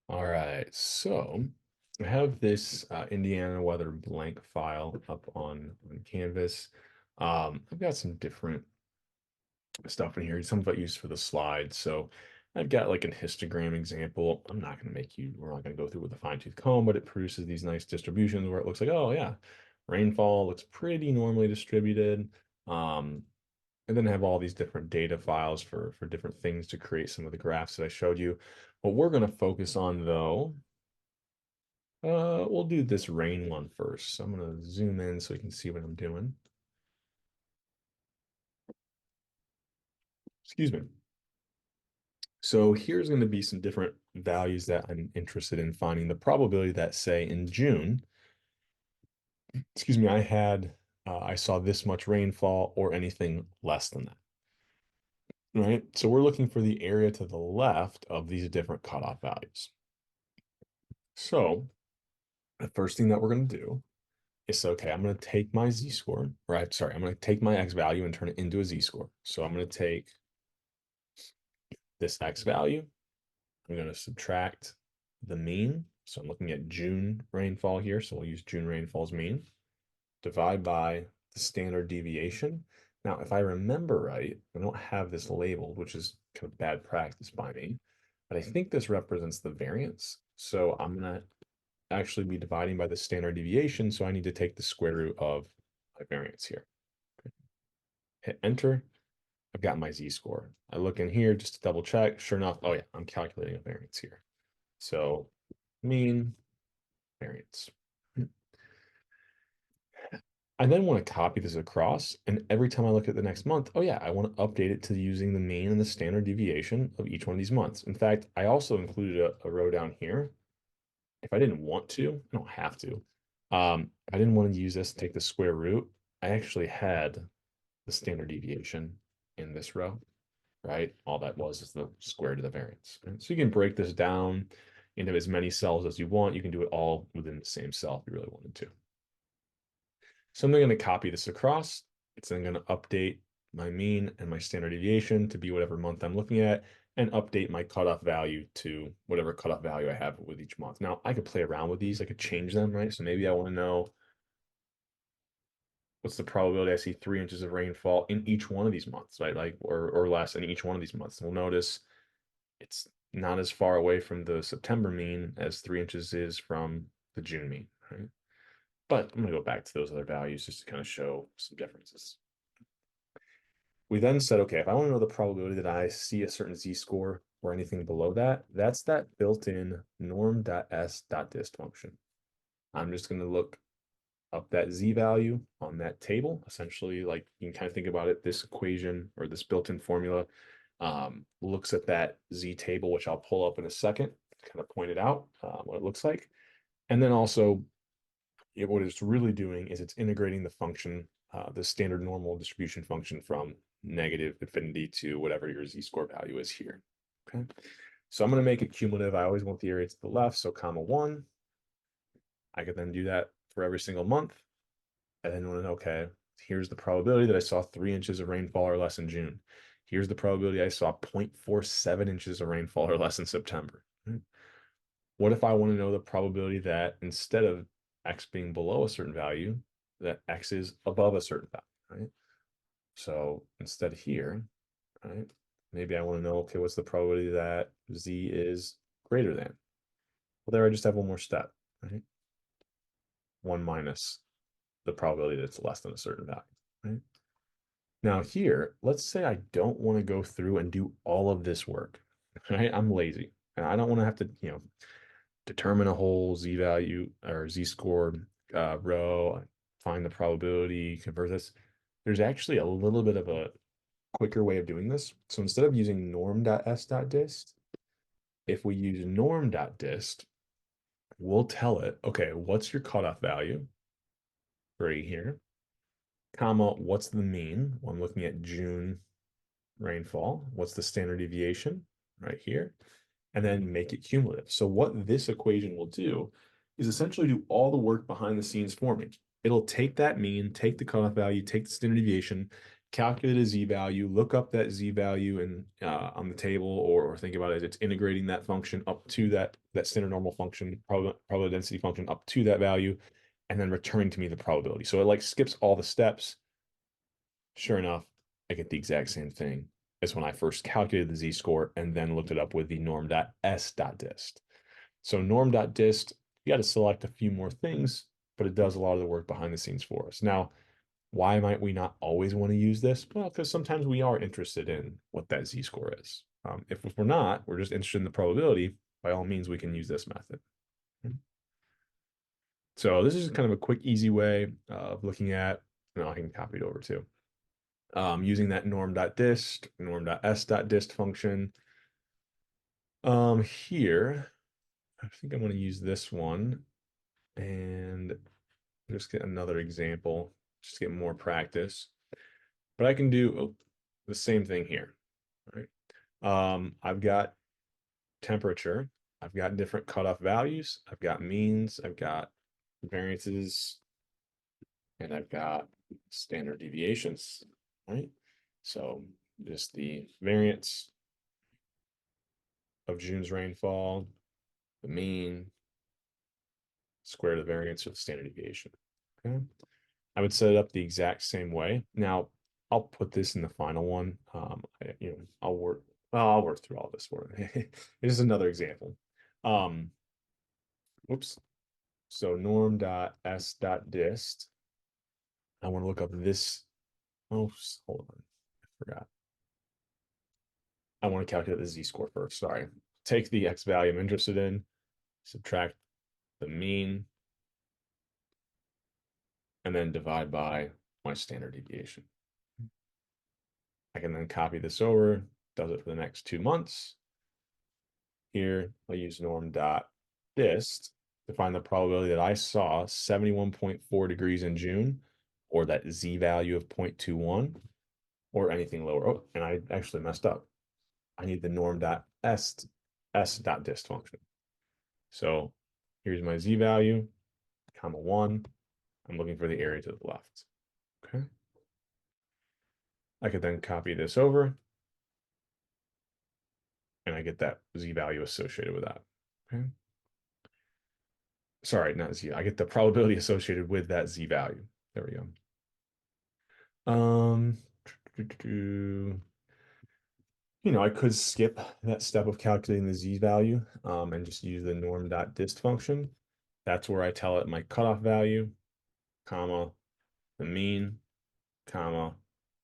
All right, so I have this Indiana weather blank file up on Canvas. I've got some different stuff in here, some of it used for the slides. So I've got like an histogram example. We're not going to go through with a fine-tooth comb, but it produces these nice distributions where it looks like, oh yeah, rainfall looks pretty normally distributed. Um, and then I have all these different data files for different things to create some of the graphs that I showed you. What we're going to focus on though, we'll do this rain one first. So I'm going to zoom in so you can see what I'm doing. Excuse me. So here's going to be some different values that I'm interested in finding. The probability that, say, in June, excuse me, I saw this much rainfall or anything less than that, right? So we're looking for the area to the left of these different cutoff values. So the first thing that we're going to do is, okay, I'm going to take my z-score, right? Sorry, I'm going to take my x value and turn it into a z-score. So I'm going to take this x value. I'm going to subtract the mean. So I'm looking at June rainfall here. So we'll use June rainfall's mean. Divide by the standard deviation. Now, if I remember right, I don't have this labeled, which is kind of bad practice by me, but I think this represents the variance. So I'm going to actually be dividing by the standard deviation. So I need to take the square root of my variance here. Hit enter. I've got my z-score. I look in here just to double check. Sure enough, oh yeah, I'm calculating a variance here. So mean variance. I then want to copy this across, and every time I look at the next month, oh yeah, I want to update it to using the mean and the standard deviation of each one of these months. In fact, I also included a row down here. If I didn't want to, I don't have to. I didn't want to use this to take the square root. I actually had the standard deviation in this row, right? All that was is the square root of the variance. And so you can break this down into as many cells as you want. You can do it all within the same cell if you really wanted to. So I'm going to copy this across. It's then going to update my mean and my standard deviation to be whatever month I'm looking at and update my cutoff value to whatever cutoff value I have with each month. Now, I could play around with these. I could change them, right? So maybe I want to know what's the probability I see 3 inches of rainfall in each one of these months, right? Like, or less in each one of these months. We'll notice it's not as far away from the September mean as 3 inches is from the June mean, right? But I'm going to go back to those other values just to kind of show some differences. We then said, okay, if I want to know the probability that I see a certain z-score or anything below that, that's that built-in norm.s.dist function. I'm just going to look up that z value on that table. Essentially, like you can kind of think about it, this equation or this built-in formula looks at that z table, which I'll pull up in a second, kind of point it out what it looks like. And then also what it's really doing is it's integrating the function, the standard normal distribution function from negative infinity to whatever your z-score value is here. Okay. So I'm going to make it cumulative. I always want the area to the left. So comma 1. I could then do that for every single month. And then when, okay, here's the probability that I saw 3 inches of rainfall or less in June. Here's the probability I saw 0.47 inches of rainfall or less in September. Right? What if I want to know the probability that instead of x being below a certain value, that x is above a certain value, right? So instead here, right, maybe I want to know, okay, what's the probability that z is greater than? Well, there I just have one more step, right? 1 minus the probability that it's less than a certain value, right? Now here, let's say I don't want to go through and do all of this work, right? I'm lazy and I don't want to have to, determine a whole z value or z score row, find the probability, convert this. There's actually a little bit of a quicker way of doing this. So instead of using norm.s.dist, if we use norm.dist, we'll tell it, okay, what's your cutoff value right here, comma, what's the mean? Well, I'm looking at June rainfall. What's the standard deviation right here? And then make it cumulative. So what this equation will do is essentially do all the work behind the scenes for me. It'll take that mean, take the cutoff value, take the standard deviation, calculate a z-value, look up that z-value and on the table, or think about it as it's integrating that function up to that standard normal function, probability density function up to that value, and then returning to me the probability. So it like skips all the steps. Sure enough, I get the exact same thing as when I first calculated the z-score and then looked it up with the norm.s.dist. So norm.dist, you got to select a few more things, but it does a lot of the work behind the scenes for us. Now, why might we not always want to use this? Well, because sometimes we are interested in what that z-score is. If we're not, we're just interested in the probability, by all means, we can use this method. So this is kind of a quick, easy way of looking at, I can copy it over too. Using that norm.dist, norm.s.dist function. Here, I think I'm going to use this one and just get another example, just get more practice. But I can do the same thing here, right? I've got temperature, I've got different cutoff values, I've got means, I've got variances, and I've got standard deviations, right? So just the variance of June's rainfall, the mean, square the variance of the standard deviation. Okay. I would set it up the exact same way. Now, I'll put this in the final one. I'll work through all this for it. Here's another example. Whoops. So norm.s.dist. I want to look up this. Oh, hold on. I forgot. I want to calculate the z-score first. Sorry. Take the x value I'm interested in, subtract the mean, and then divide by my standard deviation. I can then copy this over, does it for the next 2 months. Here, I'll use norm.dist to find the probability that I saw 71.4 degrees in June, or that z value of 0.21, or anything lower. Oh, and I actually messed up. I need the norm.s.dist function. So here's my z value, comma 1. I'm looking for the area to the left. Okay. I could then copy this over, and I get that z value associated with that. Okay. Sorry, not z. I get the probability associated with that z value. There we go. I could skip that step of calculating the z value and just use the norm.dist function. That's where I tell it my cutoff value, comma, the mean, comma,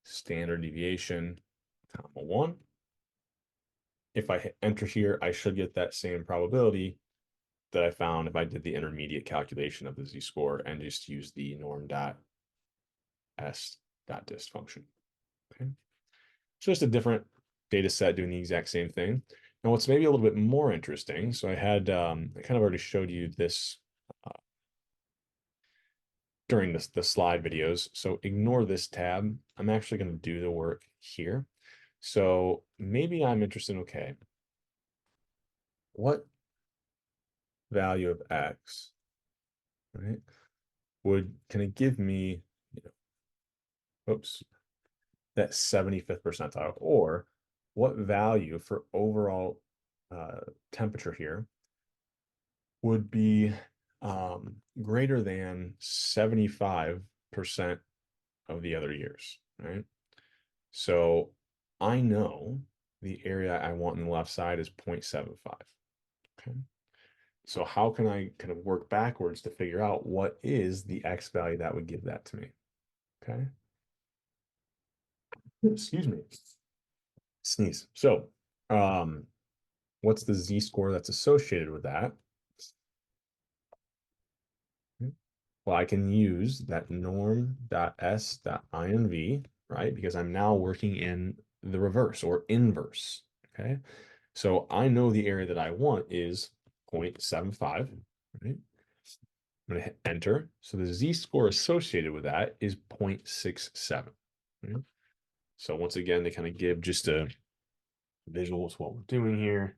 standard deviation, comma 1. If I hit enter here, I should get that same probability that I found if I did the intermediate calculation of the z-score and just use the norm.s.dist function. Okay. So just a different data set doing the exact same thing. Now, what's maybe a little bit more interesting, so I kind of already showed you this during the slide videos. So ignore this tab. I'm actually going to do the work here. So maybe I'm interested in, okay, what value of x, right, can it give me, oops, that 75th percentile, or what value for overall temperature here would be greater than 75% of the other years, right? So I know the area I want on the left side is 0.75. Okay. So how can I kind of work backwards to figure out what is the x value that would give that to me? Okay. Excuse me. Sneeze. So what's the z-score that's associated with that? Well, I can use that norm.s.inv, right? Because I'm now working in the reverse or inverse, okay? So I know the area that I want is 0.75, right? I'm going to hit enter. So the z-score associated with that is 0.67, right? So once again, to kind of give just a visual of what we're doing here,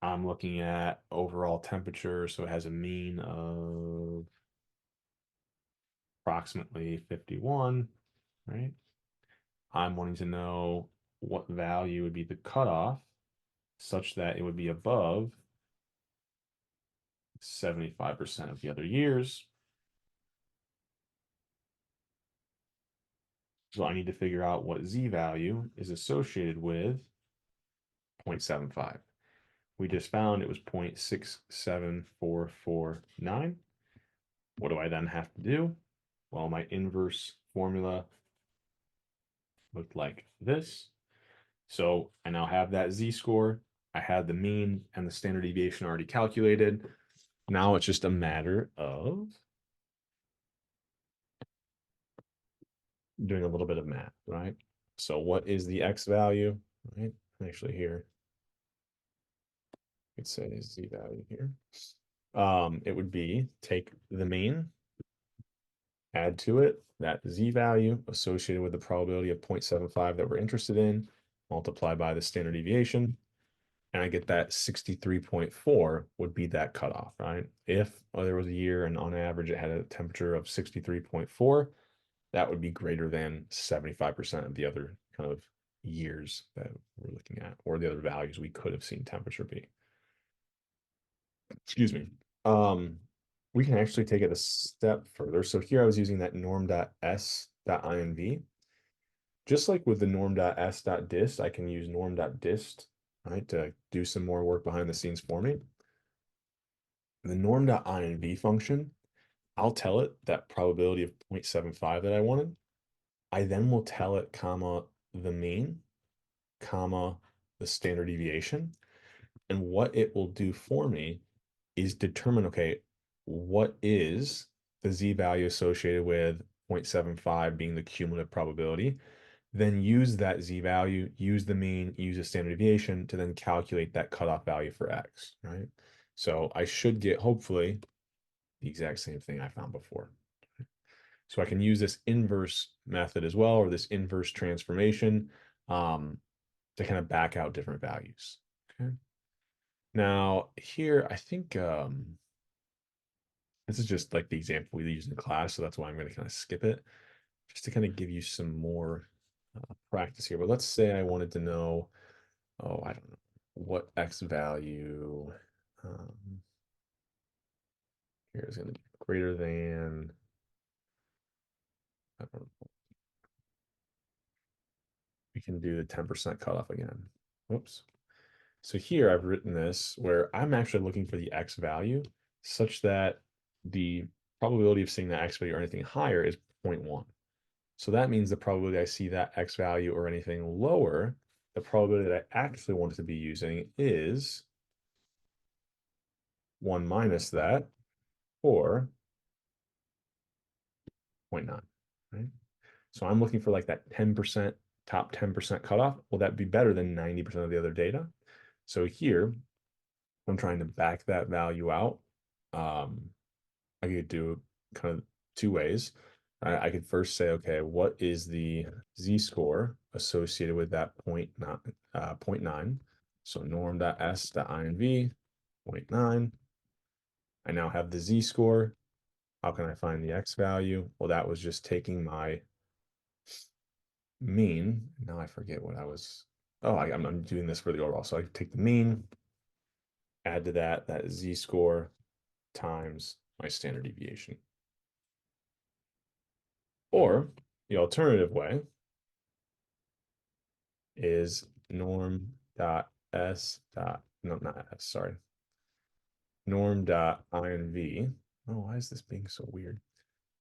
I'm looking at overall temperature. So it has a mean of approximately 51, right? I'm wanting to know what value would be the cutoff such that it would be above 75% of the other years. So I need to figure out what Z value is associated with 0.75. We just found it was 0.67449. What do I then have to do? Well, my inverse formula looked like this. So I now have that Z-score. I had the mean and the standard deviation already calculated. Now it's just a matter of doing a little bit of math, right? So what is the X value, right? Actually here, let's say Z value here. It would be take the mean, add to it that Z value associated with the probability of 0.75 that we're interested in, multiply by the standard deviation, and I get that 63.4 would be that cutoff, right? If there was a year and on average it had a temperature of 63.4, that would be greater than 75% of the other kind of years that we're looking at, or the other values we could have seen temperature be. Excuse me. We can actually take it a step further. So here I was using that norm.s.inv. Just like with the norm.s.dist, I can use norm.dist, right, to do some more work behind the scenes for me. The norm.inv function, I'll tell it that probability of 0.75 that I wanted. I then will tell it, comma, the mean, comma, the standard deviation. And what it will do for me is determine, okay, what is the Z value associated with 0.75 being the cumulative probability, then use that Z value, use the mean, use the standard deviation to then calculate that cutoff value for X, right? So I should get, hopefully, the exact same thing I found before. So I can use this inverse method as well, or this inverse transformation to kind of back out different values. Okay. Now here, I think this is just like the example we use in class, so that's why I'm going to kind of skip it, just to kind of give you some more practice here. But let's say I wanted to know, oh, I don't know, what X value here is going to be greater than, I don't know, we can do the 10% cutoff again. Whoops. So here I've written this where I'm actually looking for the X value such that the probability of seeing that X value or anything higher is 0.1. So that means the probability I see that X value or anything lower, the probability that I actually want to be using is 1 minus that, or 0.9, right? So I'm looking for like that 10%, top 10% cutoff. Will that be better than 90% of the other data? So here, I'm trying to back that value out. I could do kind of two ways. I could first say, okay, what is the Z-score associated with that 0.9? So norm.s.inv, 0.9. I now have the Z-score. How can I find the X value? Well, that was just taking my mean. Now I forget what I was. Oh, I'm doing this for the overall. So I take the mean, add to that Z-score times my standard deviation. Or the alternative way is norm.s. No, not s, sorry. Norm.inv. Oh, why is this being so weird?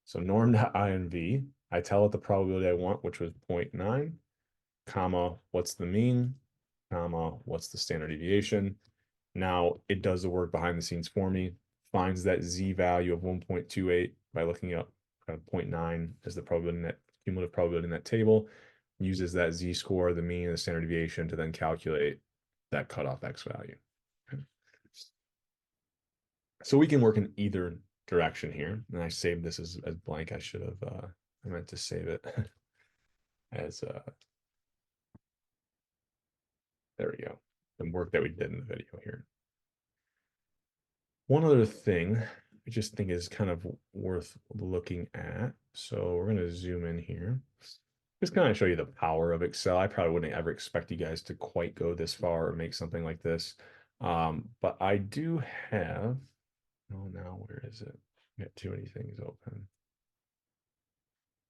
So norm.inv, I tell it the probability I want, which was 0.9, comma, what's the mean, comma, what's the standard deviation. Now it does the work behind the scenes for me, finds that Z value of 1.28 by looking up kind of 0.9 as the probability in that cumulative probability in that table, uses that Z score, the mean, and the standard deviation to then calculate that cutoff X value. Okay. So we can work in either direction here. And I saved this as blank. I should have, I meant to save it as, there we go. The work that we did in the video here. One other thing I just think is kind of worth looking at. So we're going to zoom in here. Just kind of show you the power of Excel. I probably wouldn't ever expect you guys to quite go this far or make something like this. But I do have, oh, now where is it? I got too many things open.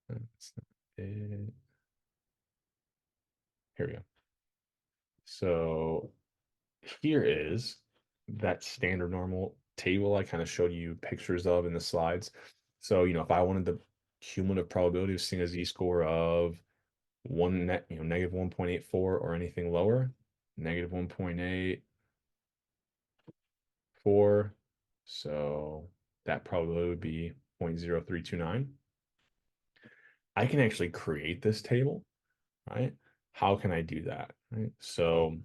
That's not it. Here we go. So here is that standard normal table I kind of showed you pictures of in the slides. So, if I wanted the cumulative probability of seeing a z-score of negative 1.84 or anything lower, negative 1.84. So that probability would be 0.0329. I can actually create this table, right? How can I do that? Right. So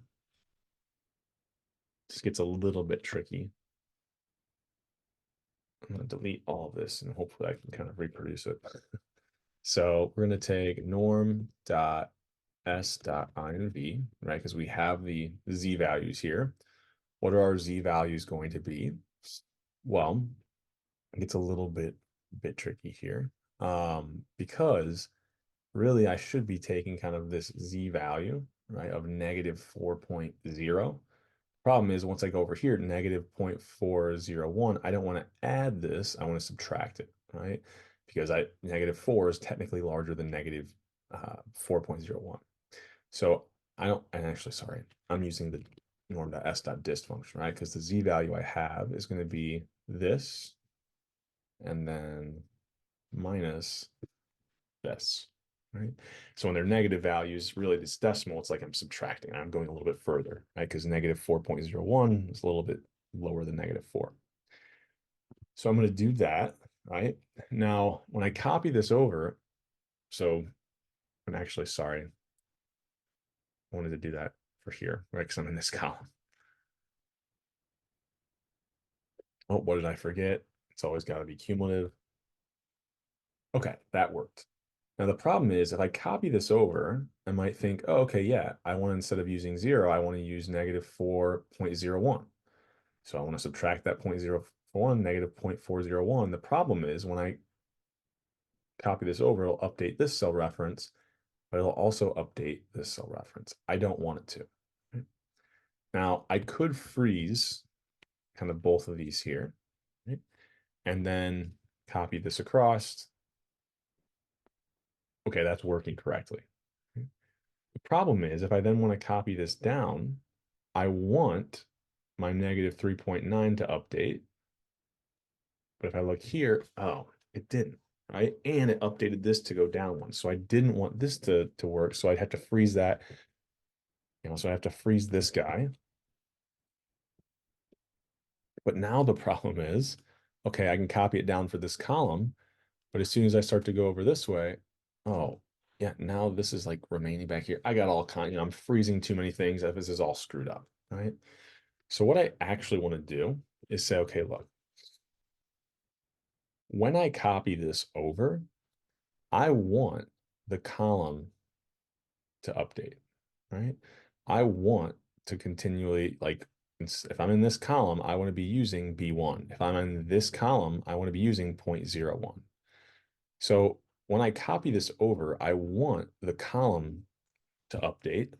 this gets a little bit tricky. I'm going to delete all of this and hopefully I can kind of reproduce it. So we're going to take norm.s.inv, right? Because we have the z values here. What are our z values going to be? Well, it's a little bit tricky here, because really I should be taking kind of this z value, right, of negative 4.0. Problem is, once I go over here, negative 0.401, I don't want to add this. I want to subtract it, right? Because negative 4 is technically larger than negative 4.01. So I don't, and actually, sorry, I'm using the norm.s.dist function, right? Because the z value I have is going to be this, and then minus this, right? So when they're negative values, really this decimal, it's like I'm subtracting. I'm going a little bit further, right? Because negative 4.01 is a little bit lower than negative 4. So I'm going to do that, right? Now, when I copy this over, so I'm actually sorry. I wanted to do that for here, right? Because I'm in this column. Oh, what did I forget? It's always got to be cumulative. Okay, that worked. Now the problem is if I copy this over, I might think, oh, okay, yeah, I want, instead of using 0, I want to use negative 4.01. So I want to subtract that 0.01, negative 0.401. The problem is when I copy this over, it'll update this cell reference, but it'll also update this cell reference. I don't want it to. Right? Now I could freeze kind of both of these here, right? And then copy this across. Okay, that's working correctly. The problem is if I then want to copy this down, I want my negative 3.9 to update. But if I look here, oh, it didn't, right? And it updated this to go down one. So I didn't want this to work. So I'd have to freeze that. So I have to freeze this guy. But now the problem is, okay, I can copy it down for this column. But as soon as I start to go over this way, oh, yeah, now this is like remaining back here. I got all kinds, I'm freezing too many things. This is all screwed up, right? So what I actually want to do is say, okay, look, when I copy this over, I want the column to update, right? I want to continually, like, if I'm in this column, I want to be using B1. If I'm in this column, I want to be using 0.01. So when I copy this over, I want the column to update.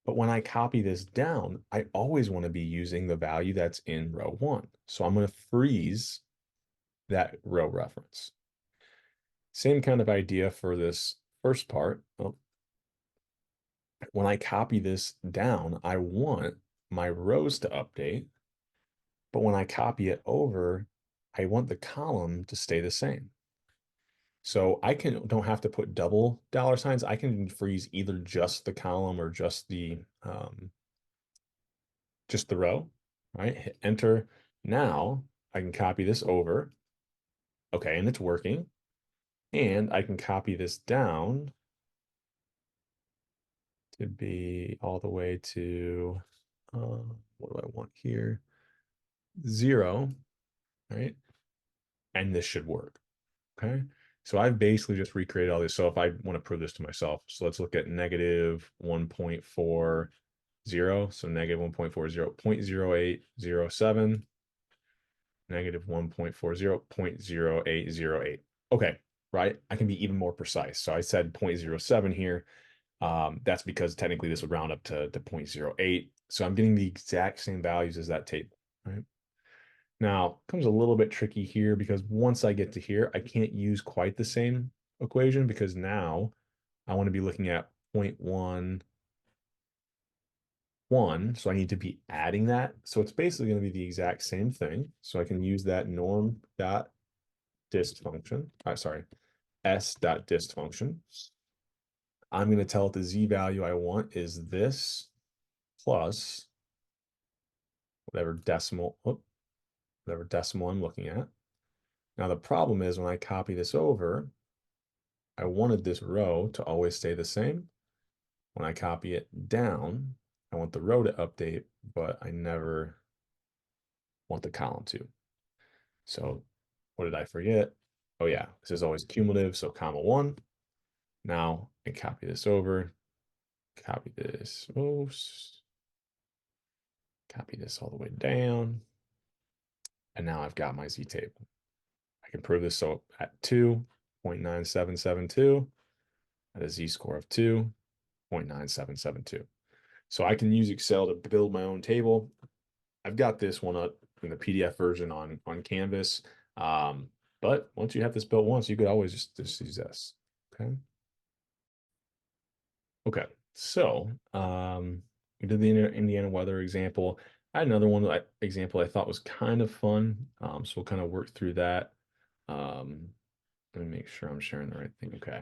But when I copy this down, I always want to be using the value that's in row 1. So I'm going to freeze that row reference. Same kind of idea for this first part. Oh, when I copy this down, I want my rows to update. But when I copy it over, I want the column to stay the same. So I don't have to put double dollar signs. I can freeze either just the column or just the row, right? Hit enter. Now I can copy this over. Okay, and it's working. And I can copy this down to be all the way to, what do I want here? 0, right? And this should work, okay? So I've basically just recreated all this. So if I want to prove this to myself, so let's look at negative 1.40. So negative 1.40, 0.0807. negative 1.40, 0.0808. Okay, right? I can be even more precise. So I said 0.07 here. That's because technically this would round up to 0.08. So I'm getting the exact same values as that table, right? Now, it comes a little bit tricky here because once I get to here, I can't use quite the same equation because now I want to be looking at 0.11. So I need to be adding that. So it's basically going to be the exact same thing. So I can use that norm dot dist function. Sorry, s dot dist function. I'm going to tell it the z value I want is this plus whatever decimal, whatever decimal I'm looking at. Now the problem is when I copy this over, I wanted this row to always stay the same. When I copy it down, I want the row to update, but I never want the column to. So what did I forget? Oh yeah, this is always cumulative, so comma 1. Now I copy this over, copy this, oops, copy this all the way down, and now I've got my z table. I can prove this so at 2.9772 at a z-score of 2.9772. So I can use Excel to build my own table. I've got this one up in the PDF version on Canvas. But once you have this built once, you could always just use this. Okay. Okay. So we did the Indiana weather example. I had another one example I thought was kind of fun. So we'll kind of work through that. Let me make sure I'm sharing the right thing. Okay.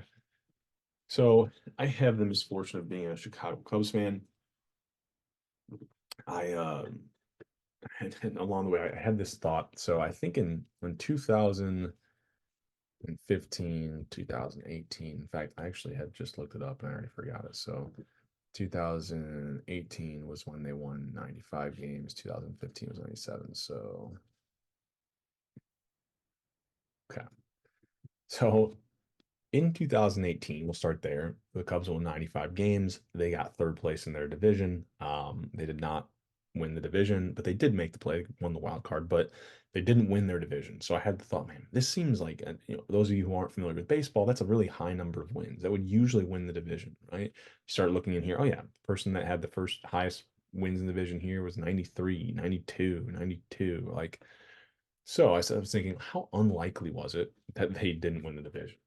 So I have the misfortune of being a Chicago Cubs fan. I and along the way I had this thought. So I think in 2015, 2018. In fact, I actually had just looked it up and I already forgot it. So 2018 was when they won 95 games. 2015 was 97. So okay. So in 2018, we'll start there. The Cubs won 95 games. They got third place in their division. They did not win the division, but they did make the play, won the wild card, but they didn't win their division. So I had the thought, man, this seems like, those of you who aren't familiar with baseball, that's a really high number of wins. That would usually win the division, right? You start looking in here. Oh, yeah, the person that had the first highest wins in the division here was 93, 92, 92. Like, so I was thinking, how unlikely was it that they didn't win the division?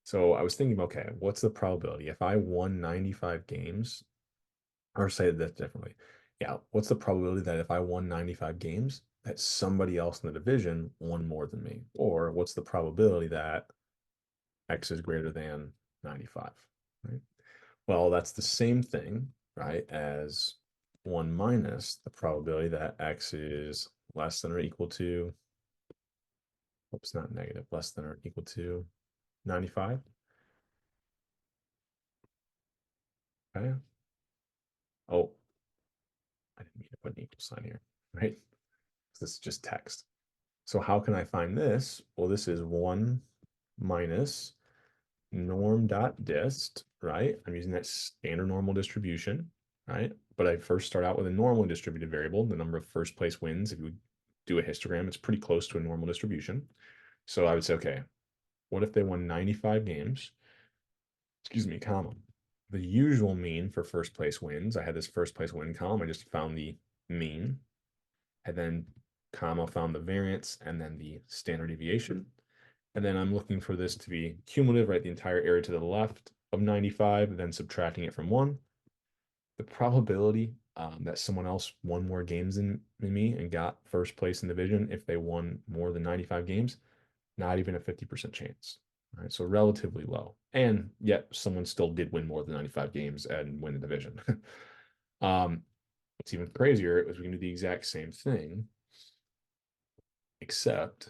So I was thinking, okay, what's the probability if I won 95 games, or say that differently? Yeah, what's the probability that if I won 95 games, that somebody else in the division won more than me? Or what's the probability that X is greater than 95, right? Well, that's the same thing, right, as 1 minus the probability that X is less than or equal to, oops, not negative, less than or equal to 95. Okay. Oh, I didn't mean to put an equal sign here, right? This is just text. So how can I find this? Well, this is 1 minus norm dot dist, right? I'm using that standard normal distribution, right? But I first start out with a normally distributed variable, the number of first place wins. If you do a histogram, it's pretty close to a normal distribution. So I would say, okay, what if they won 95 games? Excuse me, comma. The usual mean for first place wins. I had this first place win column. I just found the mean. And then comma found the variance and then the standard deviation. And then I'm looking for this to be cumulative, right? The entire area to the left of 95, then subtracting it from 1. The probability that someone else won more games than me and got first place in the division if they won more than 95 games, not even a 50% chance. Right? So relatively low. And yet someone still did win more than 95 games and win the division. What's even crazier is we can do the exact same thing, except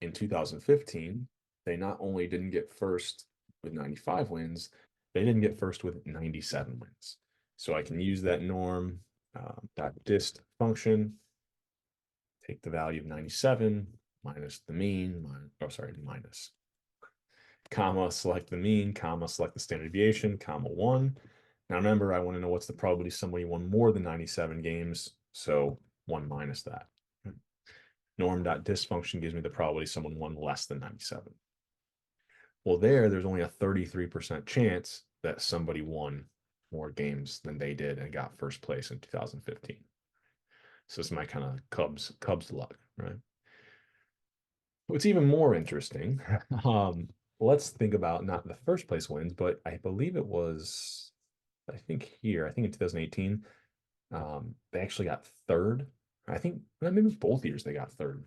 in 2015, they not only didn't get first with 95 wins, they didn't get first with 97 wins. So I can use that norm dot dist function, take the value of 97 minus the mean, minus, comma, select the mean, comma, select the standard deviation, comma 1. Now remember, I want to know what's the probability somebody won more than 97 games, so 1 minus that. Norm.dist function gives me the probability someone won less than 97. Well, there's only a 33% chance that somebody won more games than they did and got first place in 2015. So it's my kind of Cubs luck, right? What's even more interesting, let's think about not the first place wins, but I believe it was, I think in 2018, they actually got third. I think maybe both years they got third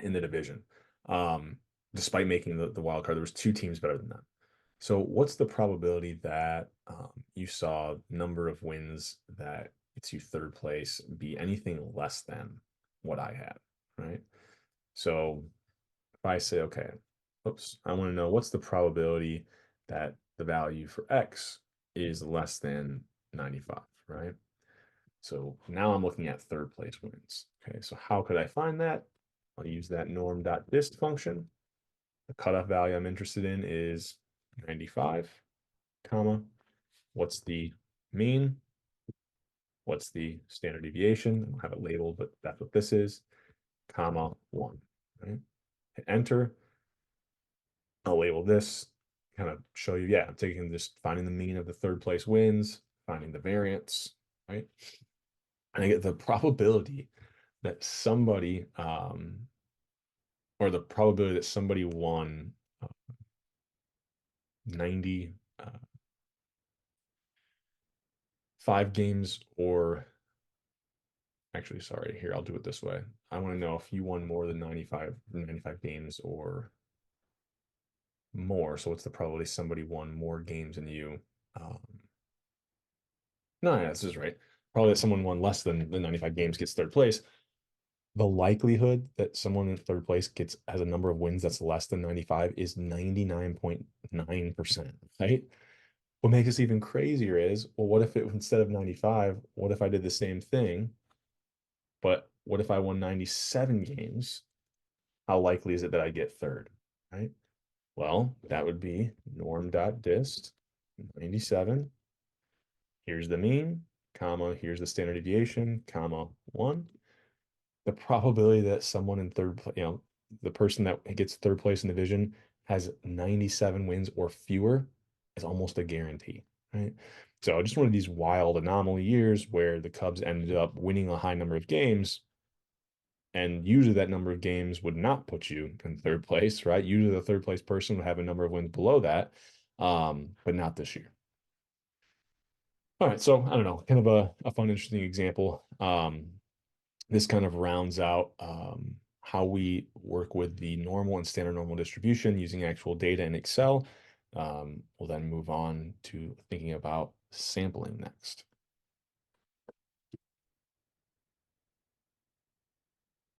in the division, um, despite making the wild card. There was two teams better than them. So what's the probability that you saw number of wins that gets you third place be anything less than what I had, right? So if I say, okay, oops, I want to know what's the probability that the value for X is less than 95, right? So now I'm looking at third place wins. Okay, so how could I find that? I'll use that norm.dist function. The cutoff value I'm interested in is 95, comma, what's the mean? What's the standard deviation? I don't have it labeled, but that's what this is, comma, 1, right? Hit enter. I'll label this, kind of show you, yeah, I'm taking this, finding the mean of the third place wins, finding the variance, right? And I get the probability that somebody, or the probability that somebody won 90, 5 games, or actually, sorry, here, I'll do it this way. I want to know if you won more than 95 games or more. So what's the probability somebody won more games than you? Um, no, yeah, this is right. Probably that someone won less than 95 games gets third place. The likelihood that someone in third place has a number of wins that's less than 95 is 99.9%, right? What makes this even crazier is, well, what if it instead of 95, what if I did the same thing, but what if I won 97 games? How likely is it that I get third, right? Well, that would be norm.dist 97. Here's the mean, comma, here's the standard deviation, comma, 1. The probability that someone in third place, the person that gets third place in division has 97 wins or fewer is almost a guarantee, right? So just one of these wild anomaly years where the Cubs ended up winning a high number of games, and usually that number of games would not put you in third place, right? Usually the third place person would have a number of wins below that, but not this year. All right, so I don't know, kind of a fun, interesting example. This kind of rounds out how we work with the normal and standard normal distribution using actual data in Excel. We'll then move on to thinking about sampling next.